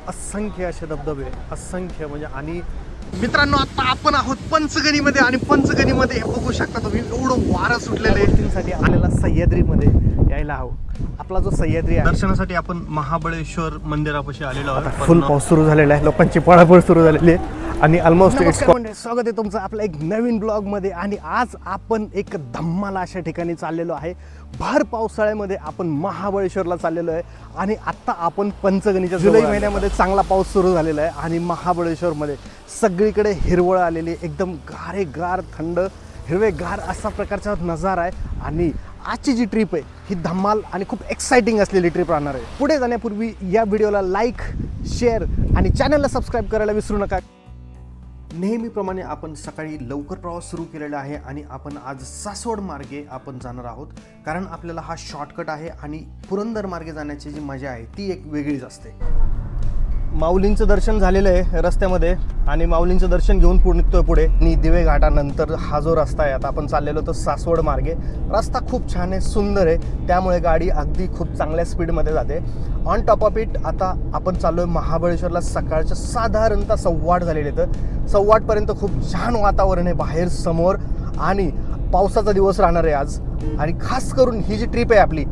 असंख्य असे धबधबे, असंख्य म्हणजे. आणि मित्रांनो आता आपण आहोत पंचगणीमध्ये आणि पंचगणीमध्ये बघू शकता तुम्ही एवढं वारं सुटलेलं आहे. गोष्टींसाठी आपल्याला सह्याद्रीमध्ये यायला हवं. आपला जो सह्याद्री आहे दर्शनासाठी आपण महाबळेश्वर मंदिरापाशी आलेलो आहोत. फुल पाऊस सुरू झालेला आहे, लोकांची पळापळ सुरू झालेली आहे आणि ऑलमोस्ट स्वागत आहे तुमचं आपल्या एक नवीन ब्लॉगमध्ये. आणि आज आपण एक धम्माल अशा ठिकाणी चाललेलो आहे. भर पावसाळ्यामध्ये आपण महाबळेश्वरला चाललेलो आहे आणि आत्ता आपण पंचगणीच्या जुलै महिन्यामध्ये चांगला पाऊस सुरू झालेला आहे आणि महाबळेश्वरमध्ये सगळीकडे हिरवळ आलेली, एकदम गारेगार थंड हिरवेगार असा प्रकारचा नजारा आहे. आणि आजची जी ट्रिप आहे ही धम्माल आणि खूप एक्साइटिंग असलेली ट्रिप राहणार आहे. पुढे जाण्यापूर्वी या व्हिडिओला लाईक, शेअर आणि चॅनलला सबस्क्राईब करायला विसरू नका. नेहमीप्रमाणे आपण सकाळी लवकर प्रवास सुरू केलेला आहे आणि आपण आज सासवड मार्गे आपण जाणार आहोत, कारण आपल्याला हा शॉर्टकट आहे आणि पुरंदर मार्गे जाण्याची जी मजा आहे ती एक वेगळीच असते. माऊलींचं दर्शन झालेलं आहे रस्त्यामध्ये आणि माऊलींचं दर्शन घेऊन पुढे निघतोय पुढे. आणि दिवे घाटानंतर हा जो रस्ता आहे आता आपण चाललेलो तर सासवड मार्गे. रस्ता खूप छान आहे, सुंदर आहे, त्यामुळे गाडी अगदी खूप चांगल्या स्पीडमध्ये जाते. ऑन टॉप ऑफ इट आता आपण चाललो आहे महाबळेश्वरला. सकाळच्या साधारणतः 8:15 झालेले, तर 8:15पर्यंत खूप छान वातावरण आहे बाहेर समोर आणि पावसाचा दिवस राहणार आहे आज. आणि खास करून ही जी ट्रिप आहे आपली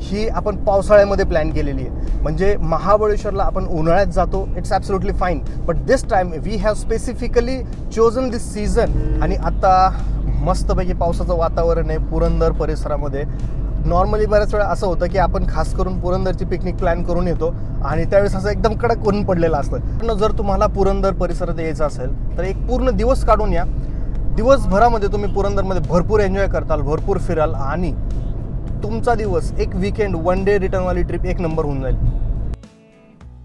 ही आपण पावसाळ्यामध्ये प्लॅन केलेली आहे. म्हणजे महाबळेश्वरला आपण उन्हाळ्यात जातो, it's absolutely fine, but this time we have specifically chosen this season. आणि आता मस्तपैकी पावसाचं वातावरण आहे पुरंदर परिसरामध्ये. नॉर्मली बऱ्याच वेळा असं होतं की आपण खास करून पुरंदरची पिकनिक प्लॅन करून येतो आणि त्यावेळेस असं एकदम कडक ऊन पडलेलं असतं. पण जर तुम्हाला पुरंदर परिसरात यायचं असेल तर एक पूर्ण दिवस काढून या. दिवसभरामध्ये तुम्ही पुरंदरमध्ये भरपूर एन्जॉय करताल, भरपूर फिराल आणि तुमचा दिवस एक वीकेंड 1 डे रिटर्नवाली ट्रिप एक नंबर होऊन जाईल.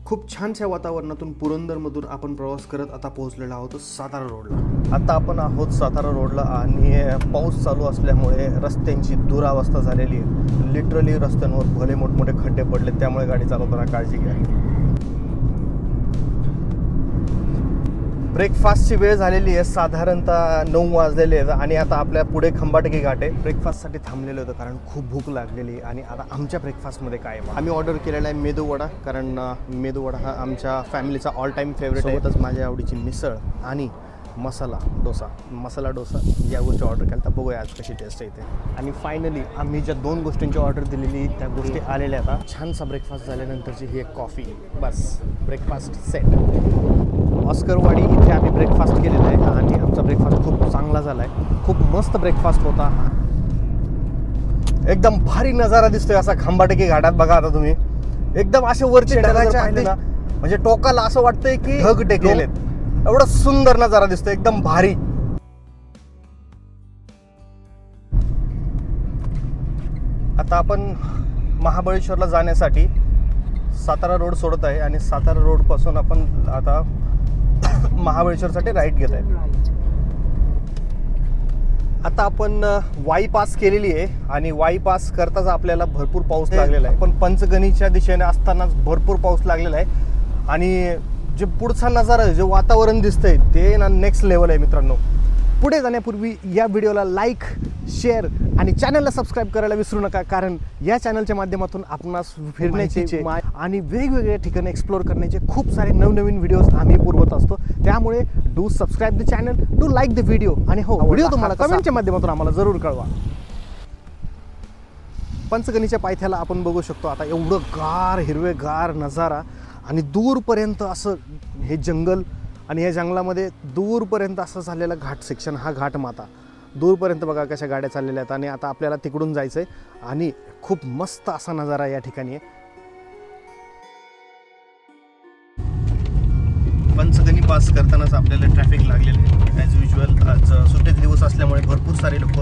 खूप छानशा वातावरणातून पुरंदरमधून आपण प्रवास करत आता पोहोचलेलो आहोत सातारा रोडला. आता आपण आहोत सातारा रोडला आणि पाऊस चालू असल्यामुळे रस्त्यांची दुरावस्था झालेली आहे. लिटरली रस्त्यांवर भले मोठमोठे खड्डे पडले, त्यामुळे गाडी चालवताना काळजी घ्या. ब्रेकफास्टची वेळ झालेली आहे, साधारणतः 9 वाजलेले आहेत आणि आता आपल्या पुढे खंबाटकी घाट आहे. ब्रेकफास्टसाठी थांबलेलं होतं कारण खूप भूक लागलेली. आणि आता आमच्या ब्रेकफास्टमध्ये काय आहे, आम्ही ऑर्डर केलेला आहे मेदूवडा, कारण मेदूवडा हा आमच्या फॅमिलीचा ऑल टाईम फेवरेट आहे. सोबतच माझ्या आवडीची मिसळ आणि मसाला डोसा या गोष्टी ऑर्डर केल्या. तर बघूया आज कशी टेस्ट येते. आणि फायनली आम्ही ज्या 2 गोष्टींची ऑर्डर दिलेली त्या गोष्टी आलेल्या. आता छानसा ब्रेकफास्ट झाल्यानंतरची ही एक कॉफी, बस ब्रेकफास्ट सेट. ऑस्करवाडी इथे आम्ही ब्रेकफास्ट केलेला आहे आणि आमचा ब्रेकफास्ट खूप चांगला झाला आहे. खूप मस्त ब्रेकफास्ट होता. एकदम भारी नजारा दिसतोय असा खंबाटकी घाटात. बघा आता तुम्ही एकदम असे वरचे ढगाचे ना, म्हणजे टोकाला असं वाटतंय की ढग टेकलेत. एवढं सुंदर नजारा दिसतोय, एकदम भारी. आता आपण महाबळेश्वरला जाण्यासाठी सातारा रोड सोडत आहे आणि सातारा रोड पासून आपण आता महाबळेश्वरसाठी राईट घेत आहे. आता आपण वाई पास केलेली आहे आणि वाई पास करताच आपल्याला भरपूर पाऊस लागलेला आहे. पण पंचगणीच्या दिशेने असतानाच भरपूर पाऊस लागलेला आहे आणि जे पुढचा नजारा जे वातावरण दिसतंय ते ना नेक्स्ट लेवल आहे मित्रांनो. पुढे जाण्यापूर्वी या व्हिडिओला लाईक, शेअर आणि चॅनलला सबस्क्राईब करायला विसरू नका, कारण या चॅनलच्या माध्यमातून आपणास फिरण्याचे आणि वेगवेगळ्या ठिकाणी एक्सप्लोर करण्याचे खूप सारे नवनवीन व्हिडिओज आम्ही पुरवत असतो. त्यामुळे do subscribe the channel, do like the video आणि हो व्हिडिओ तुम्हाला कमेंटच्या माध्यमातून आम्हाला जरूर कळवा. पंचगणीच्या पायथ्याला आपण बघू शकतो आता एवढं हिरवेगार नजारा आणि दूरपर्यंत असं हे जंगल आणि या जंगलामध्ये दूरपर्यंत असं झालेलं घाट सेक्शन. हा घाट माता दूरपर्यंत बघा कशा गाड्या चाललेल्या आहेत आणि आता आपल्याला तिकडून जायचं आहे आणि खूप मस्त असा नजारा या ठिकाणी आहे. पंचगणी पास करतानाच आपल्याला ट्रॅफिक लागलेलं आहे ॲज युजल. आज सुट्टीचे दिवस असल्यामुळे भरपूर सारे लोक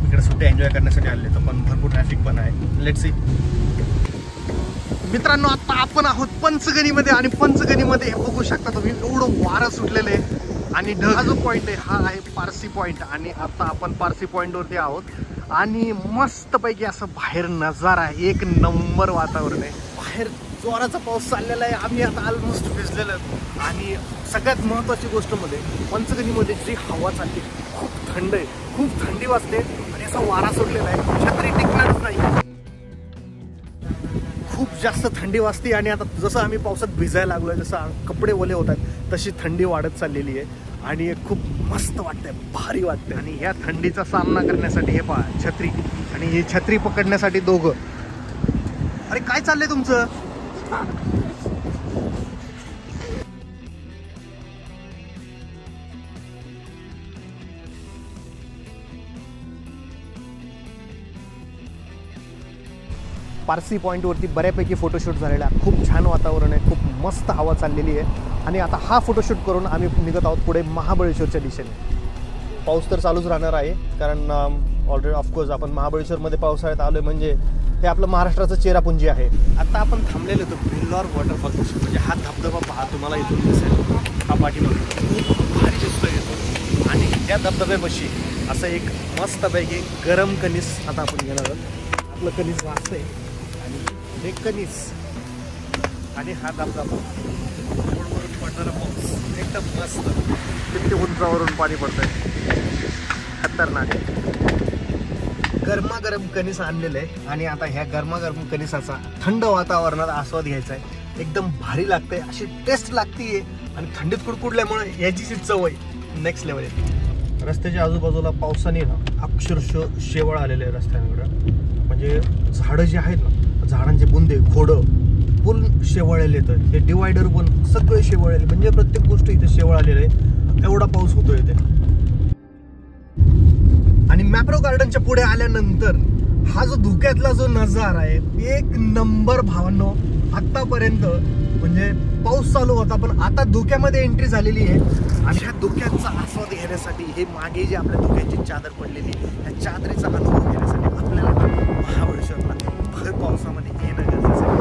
इकडे सुट्टी एन्जॉय करण्यासाठी आले, तर पण भरपूर ट्रॅफिक पण आहे. Let's C. मित्रांनो आता आपण आहोत पंचगणीमध्ये आणि पंचगणीमध्ये बघू शकता तुम्ही एवढं वारं सुटलेलं आहे आणि हा जो पॉईंट आहे हा आहे पारसी पॉईंट. आणि आता आपण पारसी पॉईंटवरती आहोत आणि मस्तपैकी असं बाहेर नजारा आहे, एक नंबर वातावरण आहे. बाहेर जोराचा पाऊस चाललेला आहे, आम्ही आता ऑलमोस्ट भिजलेलो आहोत. आणि सगळ्यात महत्त्वाची गोष्ट म्हणजे पंचगणीमध्ये जी हवा चालली खूप थंड आहे, खूप थंडी वाजते आणि असा वारा सुटलेला आहे, छत्री टिकणारच नाही. खूप जास्त थंडी वाजते आणि आता जसं आम्ही पावसात भिजायला लागलोय, जसं कपडे ओले होत आहेत तशी थंडी वाढत चाललेली आहे आणि खूप मस्त वाटतंय, भारी वाटतंय. आणि ह्या थंडीचा सामना करण्यासाठी हे पहा छत्री, आणि ही छत्री पकडण्यासाठी दोघं. अरे काय चाललंय तुमचं? पारसी पॉईंटवरती बऱ्यापैकी फोटोशूट झालेला आहे. खूप छान वातावरण आहे, खूप मस्त हवा चाललेली आहे. आणि आता हा फोटोशूट करून आम्ही निघत आहोत पुढे महाबळेश्वरच्या दिशेने. पाऊस तर चालूच राहणार आहे, कारण ऑलरेडी ऑफकोर्स आपण महाबळेश्वरमध्ये पावसाळ्यात आलो आहे, म्हणजे हे आपलं महाराष्ट्राचं चेरापुंजी आहे. आता आपण थांबलेलो होतो भिल्लॉर वॉटरफॉल, म्हणजे हा धबधबा पहा, तुम्हाला इथून दिसेल हा पाठीमागे खूप भारी दिसतोय येतो. आणि त्या धबधब्यापाशी असं एक मस्तपैकी गरम कणीस आता आपण घेणार आहोत. आपलं कणीस वाजतंय आणि हे कणीस आणि हा धबधबा, रोडवरून पडणारा पाऊस एकदम मस्त. किती उंचावरून पाणी पडतंय, खतरनाक. गरमागरम कणीस आणलेलं आहे आणि आता ह्या गरमागरम कणीसाचा थंड वातावरणात आस्वाद घ्यायचा आहे. एकदम भारी लागतंय, अशी टेस्ट लागतीये आणि थंडीत कुडकुडल्यामुळे याची जी चव आहे नेक्स्ट लेवल आहे. रस्त्याच्या आजूबाजूला पावसाने ना अक्षरशः शेवाळ आलेले आहे रस्त्यांकडे. म्हणजे झाडं जी आहेत ना, झाडांचे बुंदे, खोडं फुल शेवाळलेले आहेत. हे डिवायडर पण सगळे शेवाळलेले, म्हणजे प्रत्येक गोष्ट इथे शेवाळ आलेलं आहे. एवढा पाऊस होतो इथे. आणि मॅप्रो गार्डनच्या पुढे आल्यानंतर हा जो धुक्यातला जो नजारा आहे, एक नंबर भावांनो. आतापर्यंत म्हणजे पाऊस चालू होता, पण आता धुक्यामध्ये एंट्री झालेली आहे. आणि ह्या धुक्याचा आस्वाद घेण्यासाठी, हे मागे जे आपल्या धुक्याची चादर पडलेली, ह्या चादरीचा अनुभव घेण्यासाठी आपल्याला महाबळेश्वरला भर पावसामध्ये येणं गरजेचं आहे.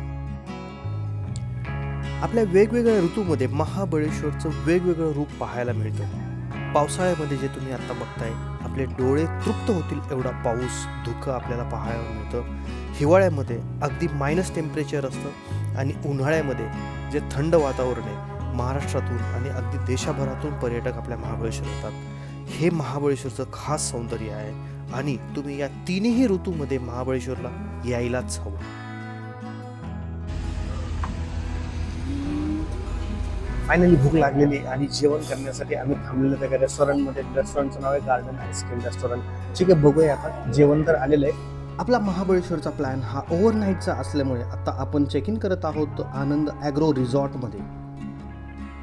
आपल्या वेगवेगळ्या ऋतूमध्ये महाबळेश्वरचं वेगवेगळं रूप पाहायला मिळतं. पावसाळ्यामध्ये जे तुम्ही आता बघताय, आपले डोळे तृप्त होतील एवढा पाऊस, धुकं आपल्याला पाहायला मिळतं. हिवाळ्यामध्ये अगदी मायनस टेम्परेचर असतं आणि उन्हाळ्यामध्ये जे थंड वातावरण आहे, महाराष्ट्रातून आणि अगदी देशभरातून पर्यटक आपल्या महाबळेश्वर येतात. हे महाबळेश्वरचं खास सौंदर्य आहे आणि तुम्ही या तिन्ही ऋतूमध्ये महाबळेश्वरला यायलाच हवं. फायनली भूक लागलेली आणि जेवण करण्यासाठी आम्ही थांबलेलो त्या रेस्टॉरंटमध्ये. रेस्टॉरंटचं नाव आहे गार्डन आईस्क्रीम रेस्टॉरंट. ठीक आहे, बघूया आता. जेवण तर आलेलं आहे. आपला महाबळेश्वरचा प्लॅन हा ओव्हरनाईटचा असल्यामुळे आता आपण चेक इन करत आहोत आनंद ॲग्रो रिसॉर्टमध्ये.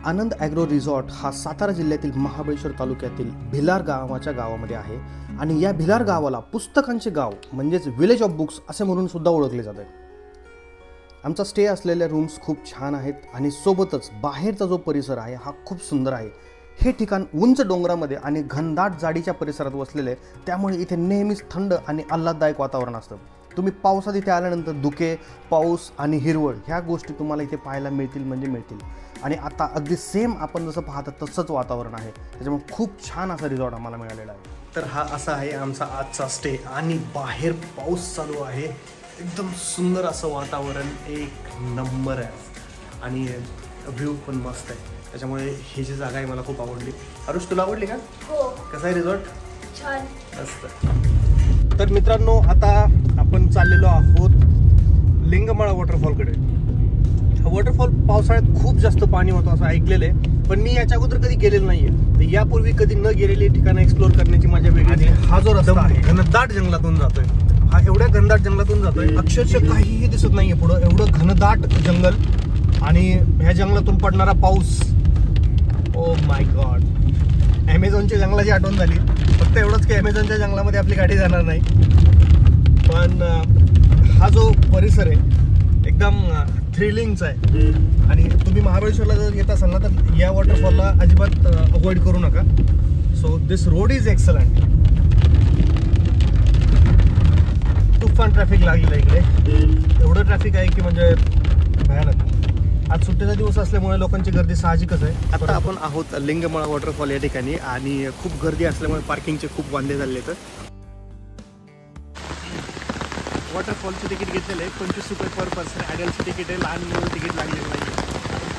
आनंद ॲग्रो रिसॉर्ट हा सातारा जिल्ह्यातील महाबळेश्वर तालुक्यातील भिलार गावाच्या गावामध्ये आहे. आणि या भिलार गावाला पुस्तकांचे गाव म्हणजेच विलेज ऑफ बुक्स असे म्हणून सुद्धा ओळखले जाते. आमचा स्टे असलेल्या रूम्स खूप छान आहेत आणि सोबतच बाहेरचा जो परिसर आहे हा खूप सुंदर आहे. हे ठिकाण उंच डोंगरामध्ये आणि घनदाट जाडीच्या परिसरात वसलेले आहे, त्यामुळे इथे नेहमीच थंड आणि आल्हाददायक वातावरण असतं. तुम्ही पावसात इथे आल्यानंतर धुके, पाऊस आणि हिरवळ ह्या गोष्टी तुम्हाला इथे पाहायला मिळतील म्हणजे मिळतील. आणि आता अगदी सेम आपण जसं पाहता तसंच वातावरण आहे, त्याच्यामुळे खूप छान असा रिसॉर्ट आम्हाला मिळालेला आहे. तर हा असा आहे आमचा आजचा स्टे. आणि बाहेर पाऊस चालू आहे, एकदम सुंदर असं वातावरण, एक नंबर आहे आणि व्ह्यू पण मस्त आहे. त्याच्यामुळे ही जी जागा आहे मला खूप आवडली. अरुष, तुला आवडली का? हो. कसं आहे रिसॉर्ट? छान. मस्त. तर मित्रांनो, आता आपण चाललेलो आहोत लिंगमाळा वॉटरफॉलकडे. हा वॉटरफॉल पावसाळ्यात खूप जास्त पाणी होतं असं ऐकलेलं आहे, पण मी याच्या अगोदर कधी गेलेलं नाहीये. तर यापूर्वी कधी न गेलेली ठिकाणं एक्सप्लोर करण्याची मजा वेगळी. हा जो रस्ता आहे घनदाट जंगलातून जातोय, हा एवढ्या घनदाट जंगलातून जातोय, अक्षरशः काहीही दिसत नाहीये पुढं. एवढं घनदाट जंगल आणि ह्या जंगलातून पडणारा पाऊस. Oh my God. ॲमेझॉनच्या जंगलाची आठवण झाली. फक्त एवढंच की ॲमेझॉनच्या जंगलामध्ये आपली गाडी जाणार नाही, पण हा जो परिसर आहे एकदम थ्रिलिंगचा आहे. आणि तुम्ही महाबळेश्वरला जर येत असाल ना, तर या वॉटरफॉलला अजिबात अवॉइड करू नका. So this road is excellent. तुफान ट्रॅफिक लागलेलं आहे इकडे. एवढं ट्रॅफिक आहे की म्हणजे भयानक. आज सुट्टीचा दिवस असल्यामुळे लोकांची गर्दी साहजिकच आहे. आता आपण आहोत लिंगमाळा वॉटरफॉल या ठिकाणी आणि खूप गर्दी असल्यामुळे पार्किंगचे खूप वांदे झाले. तर वॉटरफॉलचं तिकीट घेतलेलं आहे 25 रुपये पर पर्सन. ॲडल्टचं तिकीट आहे, लहान मुलं तिकीट लागलेलं नाही.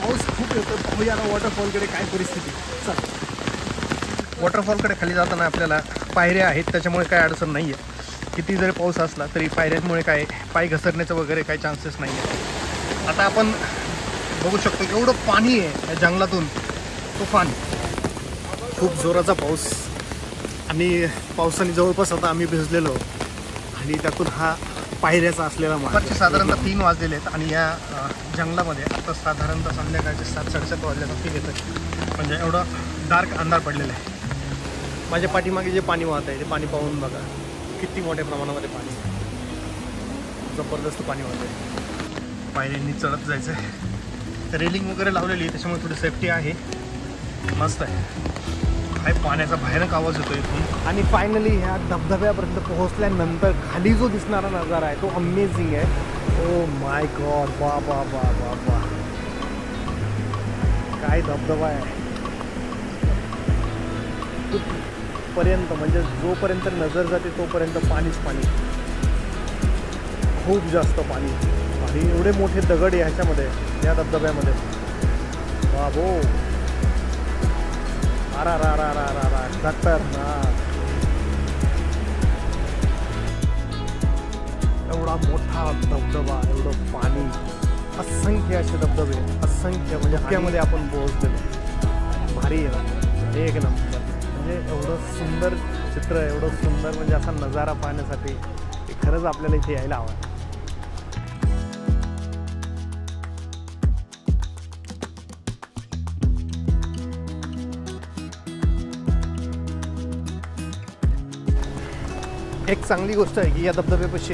पाऊस खूप येतो. पाहूया ना वॉटरफॉलकडे काय परिस्थिती. चल, वॉटरफॉलकडे खाली जाताना आपल्याला पायऱ्या आहेत, त्याच्यामुळे काय अडचण नाही आहे. किती जरी पाऊस असला तरी पायऱ्यांमुळे काय पाय घसरण्याचं वगैरे काही चान्सेस नाही आहे. आता आपण बघू शकतो की एवढं पाणी आहे या जंगलातून, तुफान, खूप जोराचा पाऊस. आणि पावसाने जवळपास आता आम्ही भिजलेलो आणि त्यातून हा पायऱ्याचा असलेला मार्ग. साधारणतः 3 वाजलेले आहेत आणि या जंगलामध्ये आता साधारणतः संध्याकाळचे 7-7:30 वाजल्यासारखे येतं. म्हणजे एवढं डार्क अंधार पडलेलं आहे. माझ्या पाठीमागे जे पाणी वाहत आहे ते पाणी पाहून बघा किती मोठ्या प्रमाणामध्ये पाणी, जबरदस्त पाणी वाहत आहे. पायऱ्यांनी चढत जायचं आहे. रेलिंग वगैरे लावलेली आहे त्याच्यामुळे थोडी सेफ्टी आहे. मस्त आहे. काय पाण्याचा भयानक आवाज येतो इथून. आणि फायनली ह्या धबधब्यापर्यंत पोहोचल्यानंतर खाली जो दिसणारा नजारा आहे तो अमेझिंग आहे. ओ माय गॉड, वा वा वा वा वा, काय धबधबा आहे. पर्यंत म्हणजे जोपर्यंत नजर जाते तोपर्यंत पाणीच पाणी, खूप जास्त पाणी. आणि एवढे मोठे दगड आहे ह्याच्यामध्ये, या धबधब्यामध्ये. बाबो, अरा रा रा रा रा रा, खतरनाक. एवढा मोठा धबधबा, एवढं पाणी, असंख्य असे धबधबे, असंख्य. म्हणजे हक्यामध्ये आपण पोहोचलेलो. भारी आहे ना, एक नंबर. म्हणजे एवढं सुंदर चित्र, एवढं सुंदर म्हणजे असा नजारा पाहण्यासाठी खरंच आपल्याला इथे यायला हवं. एक चांगली गोष्ट आहे की या धबधब्यापाशी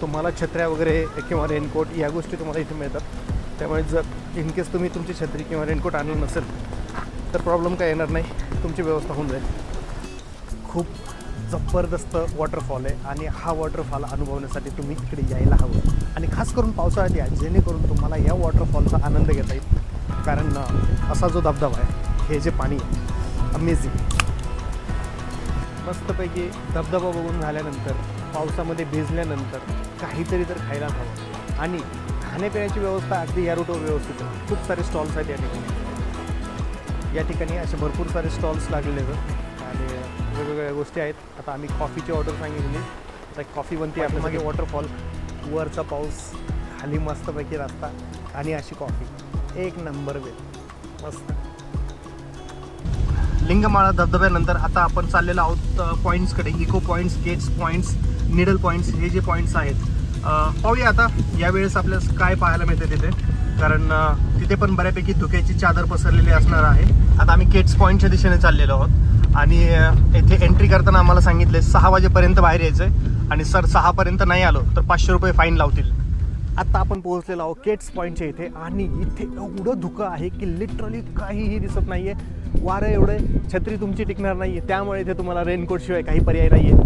तुम्हाला छत्र्या वगैरे किंवा रेनकोट या गोष्टी तुम्हाला इथे मिळतात. त्यामुळे जर इन केस तुम्ही तुमची छत्री किंवा रेनकोट आणलं नसेल तर प्रॉब्लेम काय येणार नाही, तुमची व्यवस्था होऊन जाईल. खूप जबरदस्त वॉटरफॉल आहे आणि हा वॉटरफॉल अनुभवण्यासाठी तुम्ही इकडे यायला हवं. आणि खास करून पावसाळ्यात या, जेणेकरून तुम्हाला या वॉटरफॉलचा आनंद घेता येईल. कारण असा जो धबधबा आहे, हे जे पाणी आहे, अमेझिंग. मस्तपैकी धबधबा बघून झाल्यानंतर, पावसामध्ये भिजल्यानंतर काहीतरी तर खायला हवं. आणि खाण्यापिण्याची व्यवस्था अगदी या रूटवर व्यवस्थित आहे. खूप सारे स्टॉल्स आहेत या ठिकाणी. या ठिकाणी असे भरपूर सारे स्टॉल्स लागलेले आहेत आणि वेगवेगळ्या गोष्टी आहेत. आता आम्ही कॉफीची ऑर्डर सांगितली. आता कॉफी बनते आपल्या मागे. वॉटरफॉल, वरचा पाऊस, खाली मस्तपैकी रस्ता आणि अशी कॉफी, एक नंबर वेळ, मस्त. लिंगमाळा धबधब्यानंतर आता आपण चाललेलो आहोत पॉईंट्सकडे. Echo points, Kate's points, needle points, हे जे पॉईंट्स आहेत. पाहूया आता यावेळेस आपल्याला काय पाहायला मिळते तिथे. कारण तिथे पण बऱ्यापैकी धुक्याची चादर पसरलेली असणार आहे. आता आम्ही केट्स पॉईंटच्या दिशेने चाललेलो आहोत आणि येथे एंट्री करताना आम्हाला सांगितले 6 वाजेपर्यंत बाहेर यायचं आहे आणि सर 6 पर्यंत नाही आलो तर 500 रुपये फाईन लावतील. आता आपण पोहोचलेलो आहोत केट्स पॉईंटच्या इथे आणि इथे एवढं धुकं आहे की लिटरली काहीही दिसत नाही आहे. वारं एवढे, छत्री तुमची टिकणार नाही आहे. त्यामुळे इथे तुम्हाला रेनकोटशिवाय काही पर्याय नाही आहे.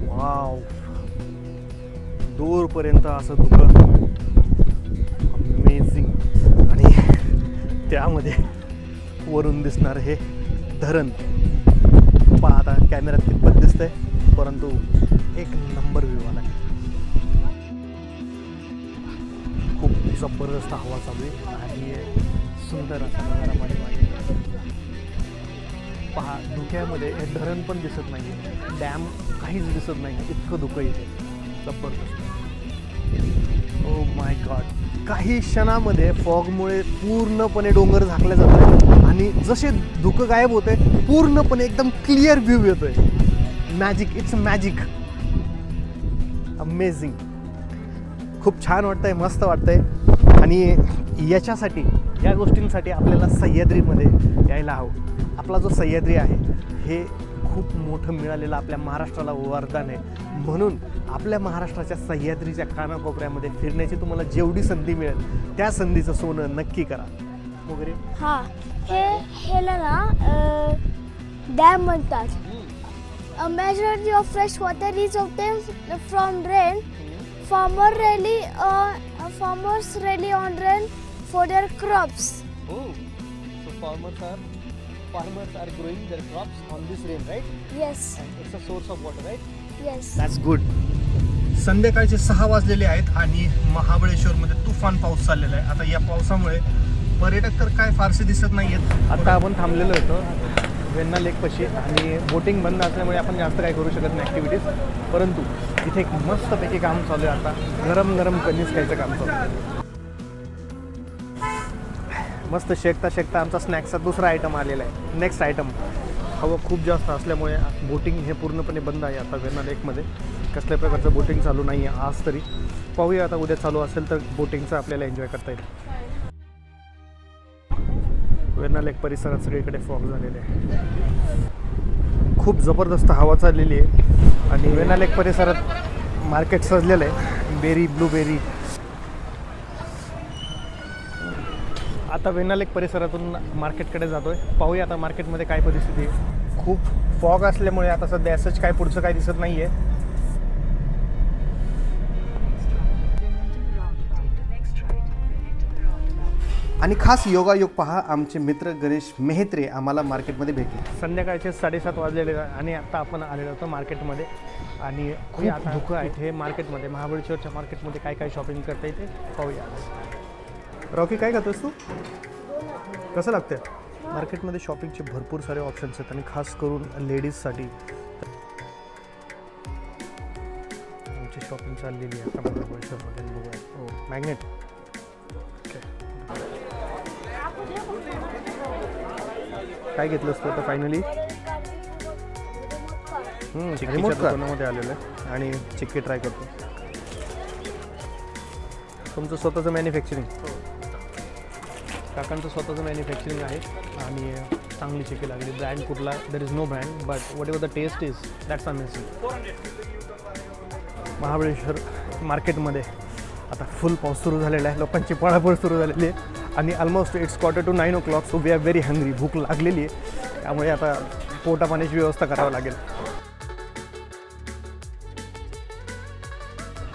वाव, दूरपर्यंत असं धुकं, अमेझिंग. आणि त्यामध्ये वरून दिसणार हे धरण. पहा आता कॅमेऱ्यात कितपत दिसतंय, परंतु एक नंबर व्ह्यू आला. खूप जबरदस्त हवा चालू आहे आणि सुंदर असा नजारा पाठीमागे. पहा, धुक्यामध्ये हे धरण पण दिसत नाही, डॅम काहीच दिसत नाही, इतकं धुकं येते. जबरदस्त. Oh my God. काही क्षणामध्ये फॉगमुळे पूर्णपणे डोंगर झाकले जातात आणि जसे धुकं गायब होते पूर्णपणे एकदम क्लिअर व्ह्यू येतोय. Magic, it's magic, amazing. खूप छान वाटतंय, मस्त वाटतंय. आणि याच्यासाठी, या गोष्टींसाठी आपल्याला सह्याद्रीमध्ये यायला हवं. आपला जो सह्याद्री आहे हे खूप मोठं मिळालेलं आपल्या महाराष्ट्राला वरदान आहे. म्हणून आपल्या महाराष्ट्राच्या सह्याद्रीच्या कानाकोपऱ्यामध्ये फिरण्याची तुम्हाला जेवढी संधी मिळेल त्या संधीचं सोनं नक्की करा. वगैरे हां, हेला ना डॅम म्हणतात. A majority of fresh water is obtained from rain. Farmers rely on rain for their crops. Oh, so farmers are growing their crops on this rain, right? Yes. And it's a source of water, right? Yes. That's good. संध्याकाळचे 6 वाजलेले आहेत आणि महाबळेश्वरमध्ये तुफान पाऊस चाललेला आहे. आता या पावसामुळे पर्यटक तर काय फारसे दिसत नाही आहेत. आता आपण थांबलेलो होतो वेण्णा लेकपाशी आणि बोटिंग बंद असल्यामुळे आपण जास्त काही करू शकत नाही ॲक्टिव्हिटीज. परंतु इथे एक मस्तपैकी काम चालू आहे. आता गरम गरम कणीस खायचं काम चालू आहे. मस्त शेकता शेकता आमचा स्नॅक्सचा दुसरा आयटम आलेला आहे. Next item. हवा खूप जास्त असल्यामुळे बोटिंग हे पूर्णपणे बंद आहे आता वेण्णा लेकमध्ये. कसल्या प्रकारचं बोटिंग चालू नाही आहे आज तरी. पाहूया आता उद्या चालू असेल तर बोटिंगचं आपल्याला एन्जॉय करता येईल. वेण्णा लेक परिसरात सगळीकडे फॉग झालेले आहे. खूप जबरदस्त हवा चाललेली आहे आणि वेण्णा लेक परिसरात मार्केट सजलेलं आहे. Berry, blueberry. आता वेण्णा लेक परिसरातून मार्केटकडे जातो आहे. पाहूया आता मार्केटमध्ये काय परिस्थिती आहे. खूप फॉग असल्यामुळे आता सध्या असंच काय पुढचं काय दिसत नाही आहे. आणि खास योगायोग पहा, आमचे मित्र गणेश मेहत्रे आम्हाला मार्केटमध्ये भेटले. संध्याकाळचे 7:30 वाजलेले आणि आता आपण आलेलो होतो मार्केटमध्ये. आणि खूप धुकं आहे हे मार्केटमध्ये. महाबळेश्वरच्या मार्केटमध्ये काय काय शॉपिंग करता येते पाहूया. रॉकी काय खातोस तू? कसं लागतं? मार्केटमध्ये शॉपिंगचे भरपूर सारे ऑप्शन्स आहेत आणि खास करून लेडीजसाठी आमची शॉपिंग चाललेली आहे आता महाबळेश्वरमध्ये. बघूया. हो, मॅग्नेट. काय घेतलंस तू आता फायनली? चिक्कीच्या दुकानामध्ये आलेलं आहे आणि चिक्की ट्राय करतो. तुमचं स्वतःचं मॅन्युफॅक्चरिंग? काकांचं स्वतःचं मॅन्युफॅक्चरिंग आहे आणि चांगली चिक्की लागली. ब्रँड कुठला? There is no brand, but whatever the taste is that's amazing. Mahabaleshwar मार्केटमध्ये आता फुल पाऊस सुरू झालेला आहे. लोकांची पळापळ सुरू झालेली आहे आणि almost it's 9:15 o'clock. So we are very hungry. भूक लागलेली आहे त्यामुळे आता पोटा पाण्याची व्यवस्था करावी लागेल.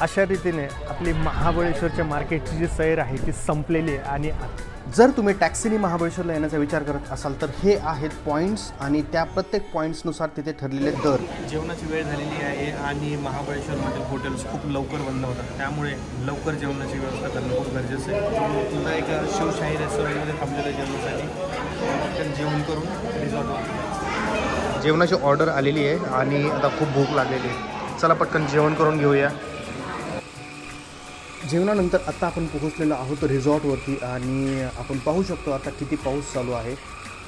अशा रीतीने आपली महाबळेश्वरच्या मार्केटची जी सैर आहे ती संपलेली आहे. आणि जर तुम्ही टॅक्सीने महाबळेश्वरला येण्याचा विचार करत असाल तर हे आहेत पॉईंट्स आणि त्या प्रत्येक पॉईंट्सनुसार तिथे ठरलेले दर. जेवणाची वेळ झालेली आहे आणि महाबळेश्वरमधील हॉटेल्स खूप लवकर बंद होतात. त्यामुळे लवकर जेवणाची व्यवस्था करणं खूप गरजेचं आहे. तुला एका शिवशाही रेस्टॉरंटमध्ये थांबलेलं जेवणासाठी जेवण करून रिसॉर्टवर जेवणाची ऑर्डर आलेली आहे आणि आता खूप भूक लागलेली आहे. चला पटकन जेवण करून घेऊया. जेवणानंतर आता आपण पोहोचलेलो आहोत रिसॉर्टवरती आणि आपण पाहू शकतो आता किती पाऊस चालू आहे.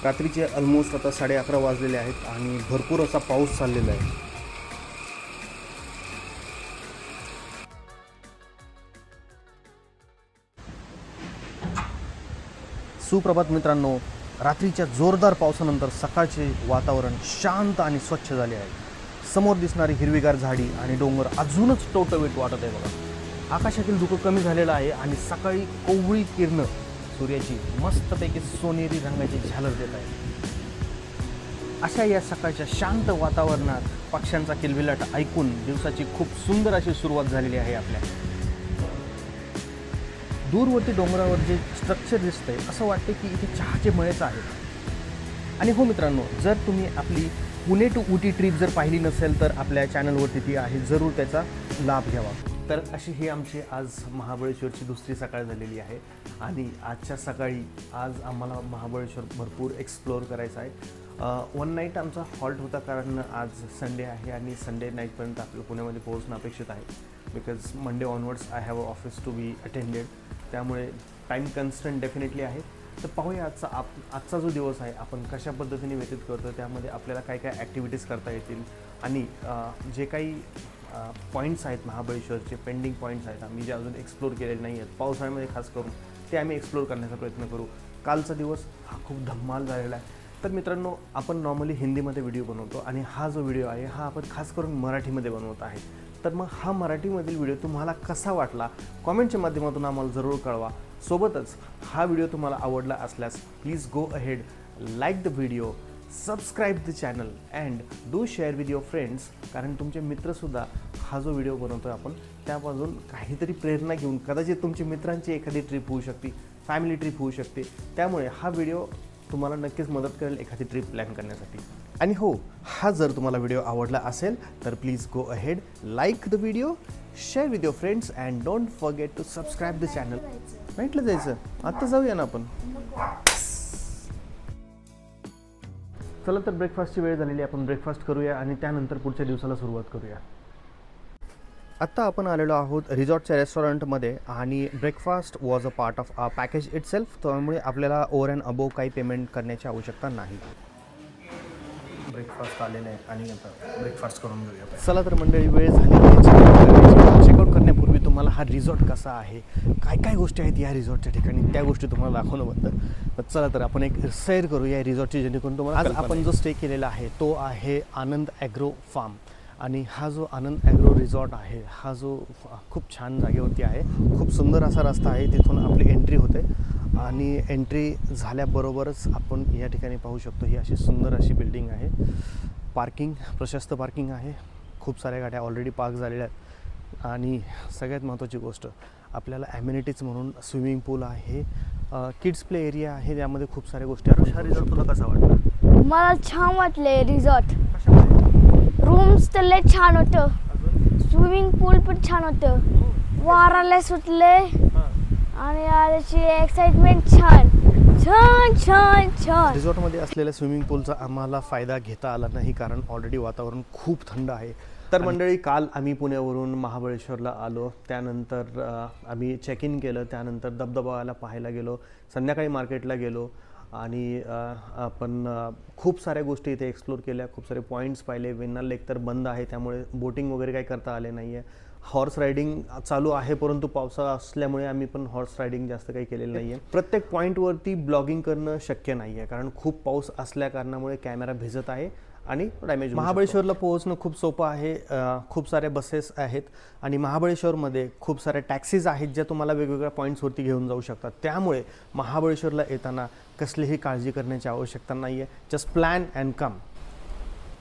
रात्रीचे ऑलमोस्ट आता 11:30 वाजलेले आहेत आणि भरपूर असा पाऊस चाललेला आहे. सुप्रभात मित्रांनो. रात्रीच्या जोरदार पावसानंतर सकाळचे वातावरण शांत आणि स्वच्छ झाले आहे. समोर दिसणारी हिरवीगार झाडी आणि डोंगर अजूनच टवटवीत वाटत आहे बघा. आकाशातील धुकं कमी झालेलं आहे आणि सकाळी कोवळी किरणं सूर्याची मस्तपैकी सोनेरी रंगाची झालर देत आहे. अशा या सकाळच्या शांत वातावरणात पक्ष्यांचा किलबिलाट ऐकून दिवसाची खूप सुंदर अशी सुरुवात झालेली आहे आपल्या. दूरवरती डोंगरावर जे स्ट्रक्चर दिसतंय असं वाटते की इथे चहाचे मळेच आहेत. आणि हो मित्रांनो, जर तुम्ही आपली पुणे टू उटी ट्रिप जर पाहिली नसेल तर आपल्या चॅनलवरती ती आहे, जरूर त्याचा लाभ घ्यावा. तर अशी ही आमची आज महाबळेश्वरची दुसरी सकाळ झालेली आहे आणि आजच्या सकाळी आज आम्हाला महाबळेश्वर भरपूर एक्सप्लोअर करायचं आहे. वन नाईट आमचा हॉल्ट होता कारण आज संडे आहे आणि संडे नाईटपर्यंत आपलं पुण्यामध्ये पोहोचणं अपेक्षित आहे. Because Monday onwards I have a office to be attended. त्यामुळे टाईम कन्स्टंट डेफिनेटली आहे. तर पाहूया आजचा जो दिवस आहे आपण कशा पद्धतीने व्यतीत करतो, त्यामध्ये आपल्याला काय काय ॲक्टिव्हिटीज करता येतील आणि जे काही पॉईंट्स आहेत महाबळेश्वरचे पेंडिंग पॉईंट्स आहेत आम्ही जे अजून एक्सप्लोर केलेले नाही आहेत पावसाळ्यामध्ये खास करून, ते आम्ही एक्सप्लोर करण्याचा प्रयत्न करू. कालचा दिवस हा खूप धम्माल झालेला आहे. तर मित्रांनो, आपण नॉर्मली हिंदीमध्ये व्हिडिओ बनवतो आणि हा जो व्हिडिओ आहे हा आपण खास करून मराठीमध्ये बनवत आहे. तर मग हा मराठीमधील व्हिडिओ तुम्हाला कसा वाटला कॉमेंटच्या माध्यमातून आम्हाला जरूर कळवा. सोबतच हा व्हिडिओ तुम्हाला आवडला असल्यास please go ahead, like the video, subscribe the channel and do share with your friends. कारण तुमचे मित्रसुद्धा हा जो व्हिडिओ बनवतो आहे आपण त्यापासून काहीतरी प्रेरणा घेऊन कदाचित तुमच्या मित्रांची एखादी ट्रिप होऊ शकते, फॅमिली ट्रिप होऊ शकते. त्यामुळे हा व्हिडिओ तुम्हाला नक्कीच मदत करेल एखादी ट्रिप प्लॅन करण्यासाठी. आणि हो, हा जर तुम्हाला व्हिडिओ आवडला असेल तर please go ahead, like the video, share with your friends and don't forget to subscribe the channel. नाईटला जायचं? आत्ता जाऊया ना आपण. चला तर ब्रेकफास्टची वेळ झालेली आहे, आपण ब्रेकफास्ट करूया आणि त्यानंतर पुढच्या दिवसाला सुरुवात करूया. आत्ता आपण आलेलो आहोत रिसॉर्टच्या रेस्टॉरंटमध्ये आणि breakfast was a part of uh package itself, त्यामुळे आपल्याला ओव्हर अँड अबोव काही पेमेंट करण्याची आवश्यकता नाही. ब्रेकफास्ट आलेलं आहे आणि आता ब्रेकफास्ट करून घेऊया. चला तर मंडळी, वेळ झाली चेकआउट करण्यापूर्वी तुम्हाला हा रिसॉर्ट कसा आहे, काय काय गोष्टी आहेत या रिसॉर्टच्या ठिकाणी, त्या गोष्टी तुम्हाला दाखवणं बनतं. चला तर आपण एक सैर करू या रिसॉर्टची, जेणेकरून तुम्हाला आज आपण जो स्टे केलेला आहे तो आहे आनंद ॲग्रो फार्म. आणि हा जो आनंद ॲग्रो रिसॉर्ट आहे, हा जो खूप छान जागेवरती आहे, खूप सुंदर असा रस्ता आहे, तिथून आपली एंट्री होते आणि एंट्री झाल्याबरोबरच आपण या ठिकाणी पाहू शकतो ही अशी सुंदर अशी बिल्डिंग आहे. पार्किंग, प्रशस्त पार्किंग आहे, खूप साऱ्या गाड्या ऑलरेडी पार्क झालेल्या आहेत आणि सगळ्यात महत्त्वाची गोष्ट आपल्याला ॲम्युनिटीज म्हणून स्विमिंग पूल आहे, किड्स प्ले एरिया आहे, त्यामध्ये खूप साऱ्या गोष्टी आहेत. हा रिसॉर्ट तुला कसा वाटला? मला छान वाटले रिसॉर्ट. रूम्स तर लय छान होतं, स्विमिंग पूल पण छान होतं, वाराला सुटले आणि याची एक्साइटमेंट छान छान छान छान. रिसॉर्टमध्ये असलेल्या स्विमिंग पूलचा आम्हाला फायदा घेता आला नाही, कारण ऑलरेडी वातावरण खूप थंड आहे. तर मंडळी, काल आम्ही पुण्यावरून महाबळेश्वरला आलो, त्यानंतर आम्ही चेक इन केलं, त्यानंतर धबधबाला पाहायला गेलो, संध्याकाळी मार्केटला गेलो आणि आपण खूप साऱ्या गोष्टी इथे एक्सप्लोर केल्या, खूप सारे पॉईंट्स पाहिले. वेण्णाळ लेक तर बंद आहे, त्यामुळे बोटिंग वगैरे काही करता आले नाही आहे. हॉर्स रायडिंग चालू आहे, परंतु पावसाळा असल्यामुळे आम्ही पण हॉर्स रायडिंग जास्त काही केलेलं नाही आहे. प्रत्येक पॉईंटवरती ब्लॉगिंग करणं शक्य नाही आहे, कारण खूप पाऊस असल्या कारणामुळे कॅमेरा भिजत आहे आणि डॅमेज. महाबळेश्वरला पोहोचणं खूप सोपं आहे, खूप सारे बसेस आहेत आणि महाबळेश्वरमध्ये खूप साऱ्या टॅक्सीज आहेत ज्या तुम्हाला वेगवेगळ्या पॉईंट्सवरती घेऊन जाऊ शकतात. त्यामुळे महाबळेश्वरला येताना कसलीही काळजी करण्याची आवश्यकता नाही आहे, जस्ट प्लॅन अँड कम.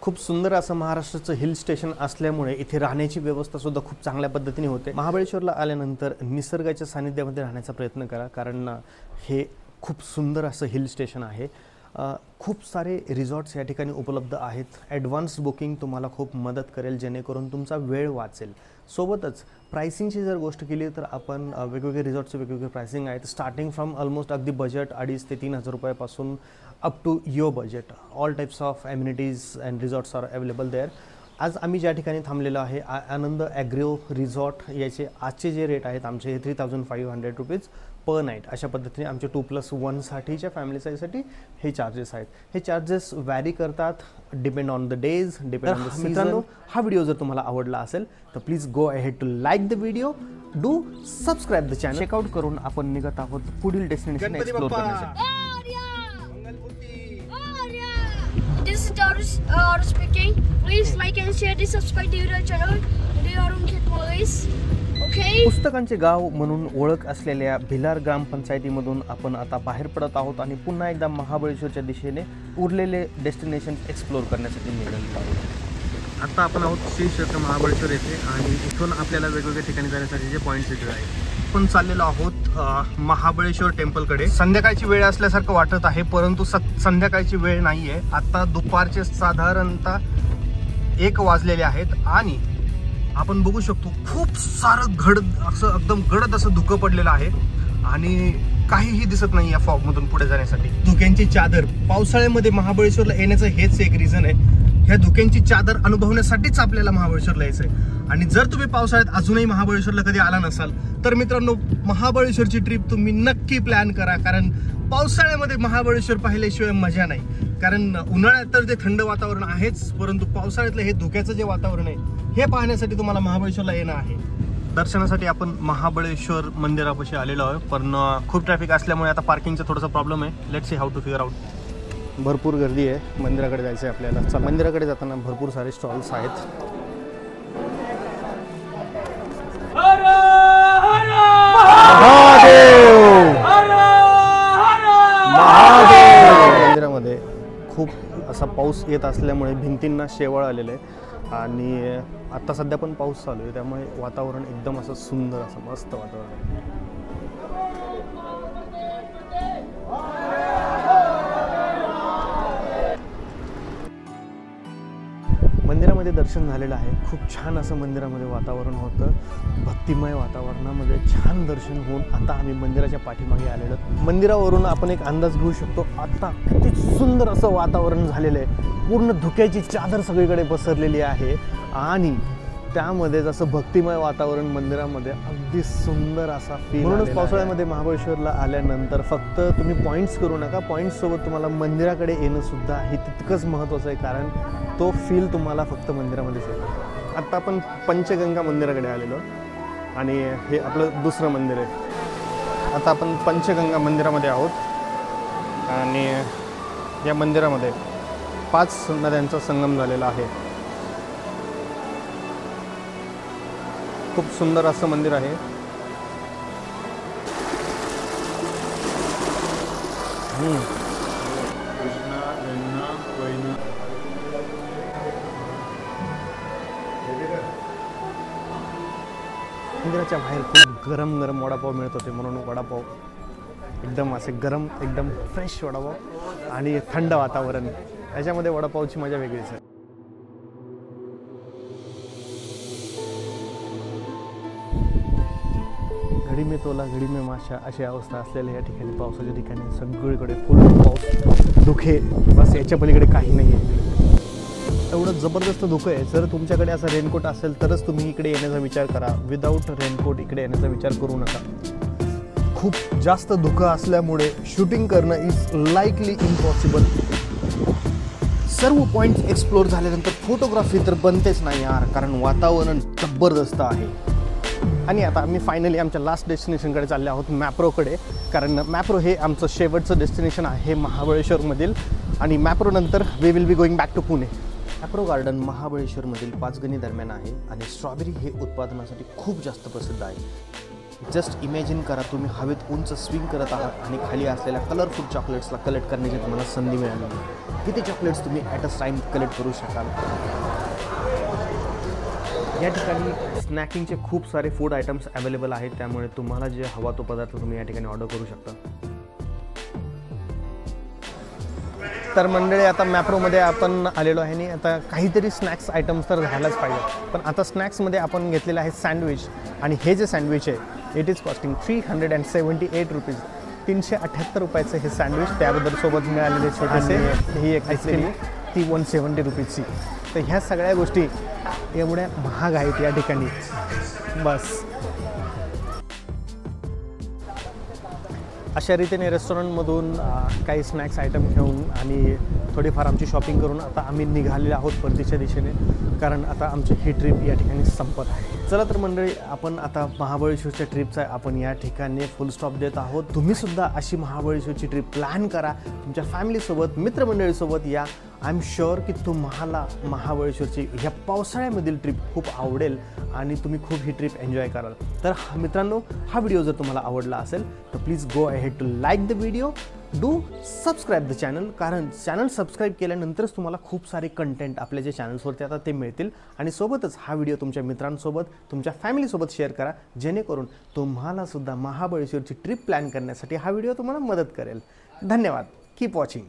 खूप सुंदर असं महाराष्ट्राचं हिल स्टेशन असल्यामुळे इथे राहण्याची व्यवस्थासुद्धा खूप चांगल्या पद्धतीने होते. महाबळेश्वरला आल्यानंतर निसर्गाच्या सानिध्यामध्ये राहण्याचा प्रयत्न करा, कारण हे खूप सुंदर असं हिल स्टेशन आहे. खूप सारे रिसॉर्ट्स या ठिकाणी उपलब्ध आहेत. ॲडव्हान्स बुकिंग तुम्हाला खूप मदत करेल, जेणेकरून तुमचा वेळ वाचेल. सोबतच प्राइसिंगची जर गोष्ट केली तर आपण वेगवेगळे रिसॉर्टचे वेगवेगळे प्राइसिंग आहेत, स्टार्टिंग फ्रॉम ऑलमोस्ट अगदी बजेट 2,500 ते 3,000 रुपयापासून up to your budget. All types of amenities and resorts are available there. आज आम्ही ज्या ठिकाणी थांबलेलो आहे आनंद ॲग्रो रिसॉर्ट, याचे आजचे जे रेट आहेत आमचे हे 3,500 रुपीज पर नाईट. अशा पद्धतीने आमचे 2+1 साठीच्या फॅमिली साईजसाठी हे चार्जेस आहेत. हे चार्जेस व्हॅरी करतात, depend on the days, depend on the season. मित्रांनो, हा व्हिडिओ जर तुम्हाला आवडला असेल तर please go ahead to like the video, do subscribe the channel. Checkout करून आपण निघत आहोत पुढील डेस्टिनेशन एक्सप्लोर करण्यासाठी. This is Doris speaking. Please like and share this, subscribe to our channel. Today I don't get boys. Okay. पुस्तकांचे गाव म्हणून ओळख असलेल्या भिलार ग्रामपंचायतीमधून आपण आता बाहेर पडत आहोत आणि पुन्हा एकदा महाबळेश्वरच्या दिशेने उरलेले डेस्टिनेशन एक्सप्लोर करण्यासाठी निघालेलो आहोत. आता आपण आहोत श्री क्षेत्र महाबळेश्वर येथे आणि इथून आपल्याला वेगवेगळ्या ठिकाणी जाण्यासाठी जे पॉईंट्स इथे आहेत. आपण चाललेलो आहोत महाबळेश्वर टेम्पलकडे. संध्याकाळची वेळ असल्यासारखं वाटत आहे, परंतु संध्याकाळची वेळ नाही आहे. आता दुपारचे साधारणतः 1 वाजलेले आहेत आणि आपण बघू शकतो खूप सारं असं एकदम गडद असं धुकं पडलेलं आहे आणि काहीही दिसत नाही या फॉगमधून पुढे जाण्यासाठी. धुक्यांची चादर, पावसाळ्यामध्ये महाबळेश्वरला येण्याचं हेच एक रिझन आहे. ह्या धुक्यांची चादर अनुभवण्यासाठीच आपल्याला महाबळेश्वरला यायचं आहे. आणि जर तुम्ही पावसाळ्यात अजूनही महाबळेश्वरला कधी आला नसाल तर मित्रांनो, महाबळेश्वरची ट्रिप तुम्ही नक्की प्लॅन करा, कारण पावसाळ्यामध्ये महाबळेश्वर पाहिल्याशिवाय मजा नाही. कारण उन्हाळ्यात तर ते थंड वातावरण आहेच, परंतु पावसाळ्यातलं हे धुक्याचं जे वातावरण आहे हे पाहण्यासाठी तुम्हाला महाबळेश्वरला येणं आहे. दर्शनासाठी आपण महाबळेश्वर मंदिरापाशी आलेलो आहे, पण खूप ट्रॅफिक असल्यामुळे आता पार्किंगचा थोडासा प्रॉब्लेम आहे. Let's see how to figure out. भरपूर गर्दी आहे, मंदिराकडे जायचं आहे आपल्याला. मंदिराकडे जाताना भरपूर सारे स्टॉल्स आहेत. मंदिरामध्ये खूप असा पाऊस येत असल्यामुळे भिंतींना शेवाळ आलेलं आहे आणि आता सध्या पण पाऊस चालू आहे, त्यामुळे वातावरण एकदम असं सुंदर असं मस्त वातावरण आहे. मंदिरामध्ये दर्शन झालेलं आहे. खूप छान असं मंदिरामध्ये वातावरण होतं, भक्तिमय वातावरणामध्ये छान दर्शन होऊन आता आम्ही मंदिराच्या पाठीमागे आलेलो. मंदिरावरून आपण एक अंदाज घेऊ शकतो आता किती सुंदर असं वातावरण झालेलं आहे. पूर्ण धुक्याची चादर सगळीकडे पसरलेली आहे आणि त्यामध्ये जसं भक्तिमय वातावरण मंदिरामध्ये अगदी सुंदर असा फील. म्हणूनच पावसाळ्यामध्ये महाबळेश्वरला आल्यानंतर फक्त तुम्ही पॉईंट्स करू नका, पॉईंट्ससोबत तुम्हाला मंदिराकडे येणं सुद्धा हे तितकंच महत्त्वाचं आहे, कारण तो फील तुम्हाला फक्त मंदिरामध्येच येईल. आत्ता आपण पंचगंगा मंदिराकडे आलेलो आणि हे आपलं दुसरं मंदिर आहे. आता आपण पंचगंगा मंदिरामध्ये आहोत आणि या मंदिरामध्ये 5 नद्यांचा संगम झालेला आहे. खूप सुंदर असं मंदिर आहे. मंदिराच्या बाहेर खूप गरम गरम वडापाव मिळत होते, म्हणून वडापाव एकदम असे गरम, एकदम फ्रेश वडापाव आणि थंड वातावरण, याच्यामध्ये वडापावची मजा वेगळीच आहे. घडी में तोला घडी में माशा अशी अवस्था असलेल्या या ठिकाणी, पावसाच्या ठिकाणी सगळीकडे फुल पाऊस, धुके, बस याच्या पलीकडे काही नाही आहे. एवढं जबरदस्त धुकं आहे. जर तुमच्याकडे असा रेनकोट असेल तरच तुम्ही इकडे येण्याचा विचार करा. विदाऊट रेनकोट इकडे येण्याचा विचार करू नका. खूप जास्त धुकं असल्यामुळे शूटिंग करणं इज लाईकली इम्पॉसिबल. सर्व पॉईंट्स एक्सप्लोर झाल्यानंतर फोटोग्राफी तर बनतेच नाही यार, कारण वातावरण जबरदस्त आहे. आणि आता आम्ही फायनली आमच्या लास्ट डेस्टिनेशनकडे चालले आहोत, मॅप्रोकडे, कारण मॅप्रो हे आमचं शेवटचं डेस्टिनेशन आहे महाबळेश्वरमधील. आणि मॅप्रोनंतर we will be going back to Pune. Mapro garden महाबळेश्वरमधील 5 गणी दरम्यान आहे आणि स्ट्रॉबेरी हे उत्पादनासाठी खूप जास्त प्रसिद्ध आहे. जस्ट इमॅजिन करा, तुम्ही हवेत उंच स्विंग करत आहात आणि खाली असलेल्या कलरफुल चॉकलेट्सला कलेक्ट करण्याची तुम्हाला संधी मिळाली. किती चॉकलेट्स तुम्ही ॲट अ टाईम कलेक्ट करू शकाल. या ठिकाणी स्नॅकिंगचे खूप सारे फूड आयटम्स अवेलेबल आहेत, त्यामुळे तुम्हाला जे हवा तो पदार्थ तुम्ही या ठिकाणी ऑर्डर करू शकता. तर मंडळी, आता मॅप्रोमध्ये आपण आलेलो आहे आणि आता काहीतरी स्नॅक्स आयटम्स तर झालाच पाहिजे. पण आता स्नॅक्समध्ये आपण घेतलेलं आहे सँडविच, आणि हे जे सँडविच आहे इट इज कॉस्टिंग 378 रुपीज. 378 रुपयाचं हे सँडविच, त्याबद्दल सोबत मिळालेले छोटेसे ही एक आईस्क्रीम ती 170 रुपीजची. तर ह्या सगळ्या गोष्टी एवढ्या महाग आहेत या ठिकाणी. बस अशा रीतीने रेस्टॉरंटमधून काही स्नॅक्स आयटम घेऊन आणि थोडीफार आमची शॉपिंग करून आता आम्ही निघालेले आहोत परतीच्या दिशेने, कारण आता आमची ही ट्रिप या ठिकाणी संपत आहे. चला तर मंडळी, आपण आता महाबळेश्वरच्या ट्रिपचा आपण या ठिकाणी फुल स्टॉप देत आहोत. तुम्हीसुद्धा अशी महाबळेश्वरची ट्रिप प्लॅन करा, तुमच्या फॅमिलीसोबत, मित्रमंडळीसोबत या. आय एम शुअर की तुम्हाला महाबळेश्वरची ह्या पावसाळ्यामधील ट्रिप खूप आवडेल आणि तुम्ही खूप ही ट्रिप एन्जॉय कराल. तर मित्रांनो, हा व्हिडिओ जर तुम्हाला आवडला असेल तर please go ahead to like the video, do subscribe the channel, कारण चॅनल सबस्क्राईब केल्यानंतरच तुम्हाला खूप सारे कंटेंट आपल्या जे चॅनल्सवरती आता ते मिळतील. आणि सोबतच हा व्हिडिओ तुमच्या मित्रांसोबत, तुमच्या फॅमिलीसोबत शेअर करा, जेणेकरून तुम्हालासुद्धा महाबळेश्वरची ट्रिप प्लॅन करण्यासाठी हा व्हिडिओ तुम्हाला मदत करेल. धन्यवाद. Keep watching.